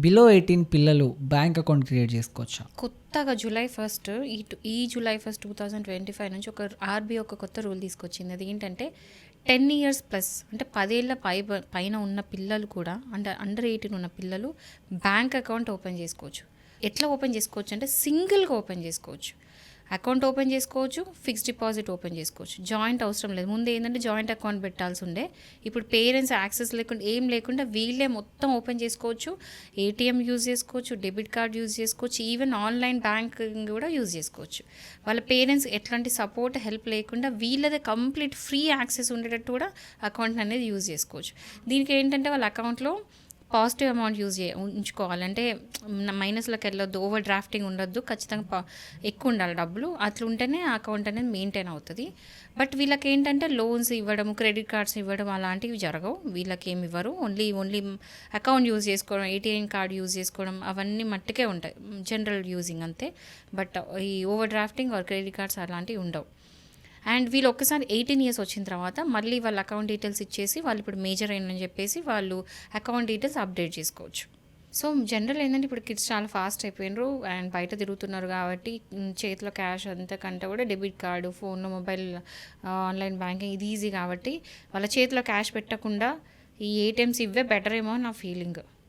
Below 18 పిల్లలు bank account create చేసుకోవచ్చా? కొత్తగా జూలై 1 ఈ జూలై 1 2025 నుంచి ఆర్బీఐ ఒక కొత్త రూల్ తీసుకొచ్చింది. అది ఏంటంటే 10 ఇయర్స్ ప్లస్ అంటే 10 ఏళ్ళ పైన ఉన్న పిల్లలు కూడా అండర్ 18 ఉన్న పిల్లలు బ్యాంక్ అకౌంట్ ఓపెన్ చేసుకోవచ్చు. ఎట్లా ఓపెన్ చేసుకోవచ్చు అంటే సింగిల్గా ఓపెన్ చేసుకోవచ్చు. అకౌంట్ ఓపెన్ చేసుకోవచ్చు, ఫిక్స్డ్ డిపాజిట్ ఓపెన్ చేసుకోవచ్చు. జాయింట్ అవసరం లేదు. ముందు ఏంటంటే జాయింట్ అకౌంట్ పెట్టాల్సి ఉండే, ఇప్పుడు పేరెంట్స్ యాక్సెస్ లేకుండా ఏం లేకుండా వీళ్ళే మొత్తం ఓపెన్ చేసుకోవచ్చు. ఏటీఎం యూజ్ చేసుకోవచ్చు, డెబిట్ కార్డ్ యూజ్ చేసుకోవచ్చు, ఈవెన్ ఆన్లైన్ బ్యాంకింగ్ కూడా యూజ్ చేసుకోవచ్చు. వాళ్ళ పేరెంట్స్ ఎట్లాంటి సపోర్ట్ హెల్ప్ లేకుండా వీళ్ళదే కంప్లీట్ ఫ్రీ యాక్సెస్ ఉండేటట్టు కూడా అకౌంట్ అనేది యూజ్ చేసుకోవచ్చు. దీనికి ఏంటంటే వాళ్ళ అకౌంట్లో పాజిటివ్ అమౌంట్ ఉంచుకోవాలి. అంటే మైనస్లోకి వెళ్ళొద్దు, ఓవర్ డ్రాఫ్టింగ్ ఉండొద్దు, ఖచ్చితంగా ఎక్కువ ఉండాలి డబ్బులు. అట్లా ఉంటేనే ఆ అకౌంట్ అనేది మెయింటైన్ అవుతుంది. బట్ వీళ్ళకి ఏంటంటే లోన్స్ ఇవ్వడం, క్రెడిట్ కార్డ్స్ ఇవ్వడం అలాంటివి జరగవు. వీళ్ళకి ఏమి ఇవ్వరు. ఓన్లీ అకౌంట్ యూజ్ చేసుకోవడం, ఏటీఎం కార్డ్ యూజ్ చేసుకోవడం అవన్నీ మట్టుకే ఉంటాయి, జనరల్ యూజింగ్ అంతే. బట్ ఈ over drafting or credit cards అలాంటివి ఉండవు. అండ్ వీళ్ళు ఒక్కసారి 18 ఇయర్స్ వచ్చిన తర్వాత మళ్ళీ వాళ్ళ అకౌంట్ డీటెయిల్స్ ఇచ్చేసి వాళ్ళు ఇప్పుడు మేజర్ అయిందని చెప్పేసి వాళ్ళు అకౌంట్ డీటెయిల్స్ అప్డేట్ చేసుకోవచ్చు. సో జనరల్ ఏంటంటే ఇప్పుడు కిడ్స్ చాలా ఫాస్ట్ అయిపోయినారు అండ్ బయట తిరుగుతున్నారు కాబట్టి చేతిలో క్యాష్ అంతకంటే కూడా డెబిట్ కార్డు, ఫోన్లో మొబైల్, ఆన్లైన్ బ్యాంకింగ్ ఇది ఈజీ కాబట్టి వాళ్ళ చేతిలో క్యాష్ పెట్టకుండా ఈ ఏటీఎంస్ ఇవే బెటర్ ఏమో నా ఫీలింగ్.